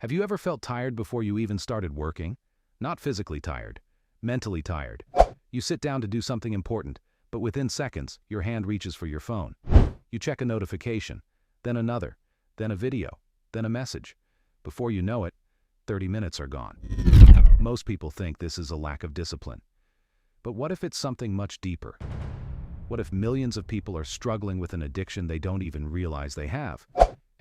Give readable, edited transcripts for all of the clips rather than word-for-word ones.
Have you ever felt tired before you even started working? Not physically tired, mentally tired. You sit down to do something important, but within seconds, your hand reaches for your phone. You check a notification, then another, then a video, then a message. Before you know it, 30 minutes are gone. Most people think this is a lack of discipline. But what if it's something much deeper? What if millions of people are struggling with an addiction they don't even realize they have?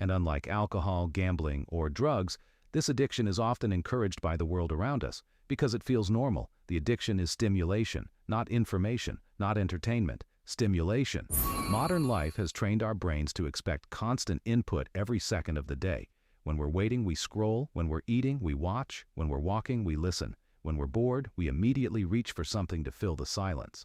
And unlike alcohol, gambling, or drugs, this addiction is often encouraged by the world around us because it feels normal. The addiction is stimulation, not information, not entertainment. Stimulation. Modern life has trained our brains to expect constant input every second of the day. When we're waiting, we scroll. When we're eating, we watch. When we're walking, we listen. When we're bored, we immediately reach for something to fill the silence.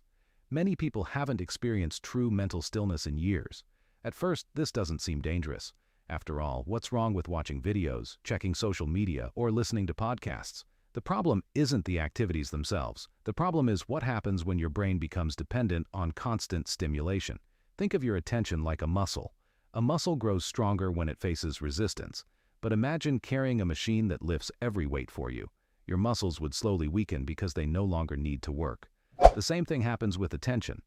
Many people haven't experienced true mental stillness in years. At first, this doesn't seem dangerous. After all, what's wrong with watching videos, checking social media, or listening to podcasts? The problem isn't the activities themselves. The problem is what happens when your brain becomes dependent on constant stimulation. Think of your attention like a muscle. A muscle grows stronger when it faces resistance. But imagine carrying a machine that lifts every weight for you. Your muscles would slowly weaken because they no longer need to work. The same thing happens with attention.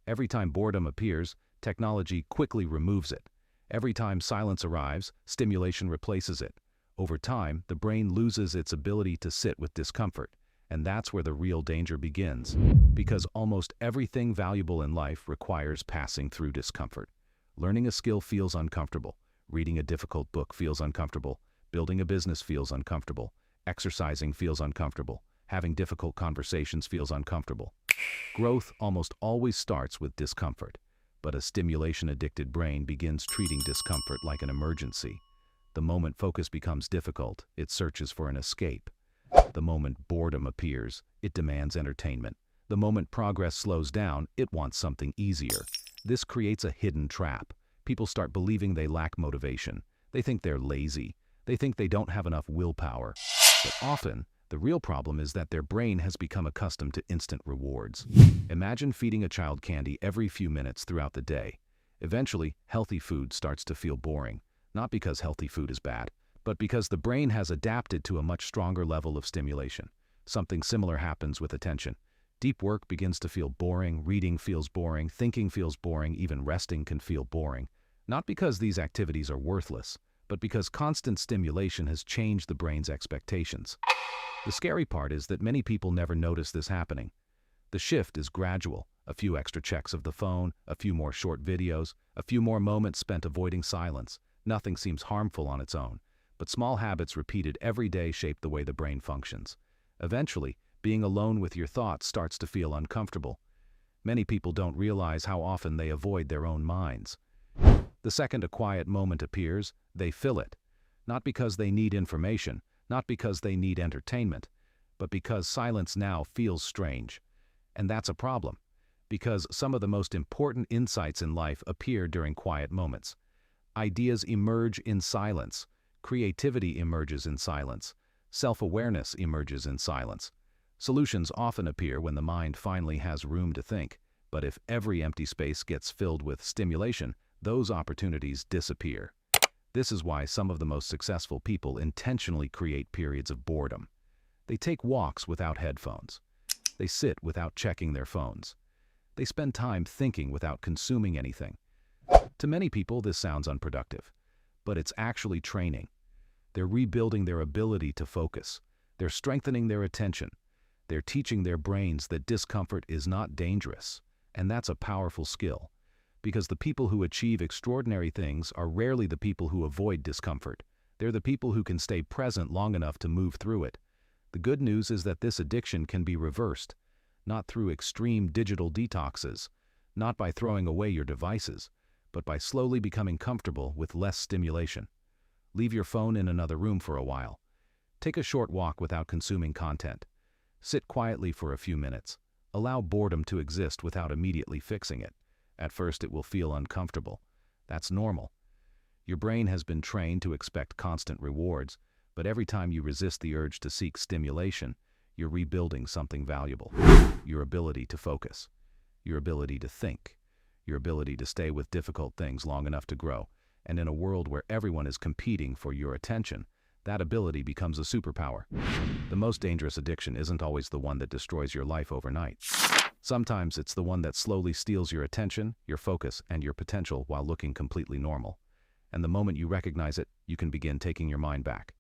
Every time boredom appears, technology quickly removes it. Every time silence arrives, stimulation replaces it. Over time, the brain loses its ability to sit with discomfort. And that's where the real danger begins. Because almost everything valuable in life requires passing through discomfort. Learning a skill feels uncomfortable. Reading a difficult book feels uncomfortable. Building a business feels uncomfortable. Exercising feels uncomfortable. Having difficult conversations feels uncomfortable. Growth almost always starts with discomfort. But a stimulation-addicted brain begins treating discomfort like an emergency. The moment focus becomes difficult, it searches for an escape. The moment boredom appears, it demands entertainment. The moment progress slows down, it wants something easier. This creates a hidden trap. People start believing they lack motivation. They think they're lazy. They think they don't have enough willpower. But often, the real problem is that their brain has become accustomed to instant rewards. Imagine feeding a child candy every few minutes throughout the day. Eventually, healthy food starts to feel boring, not because healthy food is bad, but because the brain has adapted to a much stronger level of stimulation. Something similar happens with attention. Deep work begins to feel boring, reading feels boring, thinking feels boring, even resting can feel boring. Not because these activities are worthless, but because constant stimulation has changed the brain's expectations. The scary part is that many people never notice this happening. The shift is gradual. A few extra checks of the phone, a few more short videos, a few more moments spent avoiding silence. Nothing seems harmful on its own, but small habits repeated every day shape the way the brain functions. Eventually, being alone with your thoughts starts to feel uncomfortable. Many people don't realize how often they avoid their own minds. The second a quiet moment appears, they fill it. Not because they need information, not because they need entertainment, but because silence now feels strange. And that's a problem, because some of the most important insights in life appear during quiet moments. Ideas emerge in silence. Creativity emerges in silence. Self-awareness emerges in silence. Solutions often appear when the mind finally has room to think. But if every empty space gets filled with stimulation, those opportunities disappear. This is why some of the most successful people intentionally create periods of boredom. They take walks without headphones. They sit without checking their phones. They spend time thinking without consuming anything. To many people, this sounds unproductive, but it's actually training. They're rebuilding their ability to focus. They're strengthening their attention. They're teaching their brains that discomfort is not dangerous, and that's a powerful skill. Because the people who achieve extraordinary things are rarely the people who avoid discomfort. They're the people who can stay present long enough to move through it. The good news is that this addiction can be reversed, not through extreme digital detoxes, not by throwing away your devices, but by slowly becoming comfortable with less stimulation. Leave your phone in another room for a while. Take a short walk without consuming content. Sit quietly for a few minutes. Allow boredom to exist without immediately fixing it. At first it will feel uncomfortable. That's normal. Your brain has been trained to expect constant rewards, but every time you resist the urge to seek stimulation, you're rebuilding something valuable. Your ability to focus. Your ability to think. Your ability to stay with difficult things long enough to grow. And in a world where everyone is competing for your attention, that ability becomes a superpower. The most dangerous addiction isn't always the one that destroys your life overnight. Sometimes it's the one that slowly steals your attention, your focus, and your potential while looking completely normal. And the moment you recognize it, you can begin taking your mind back.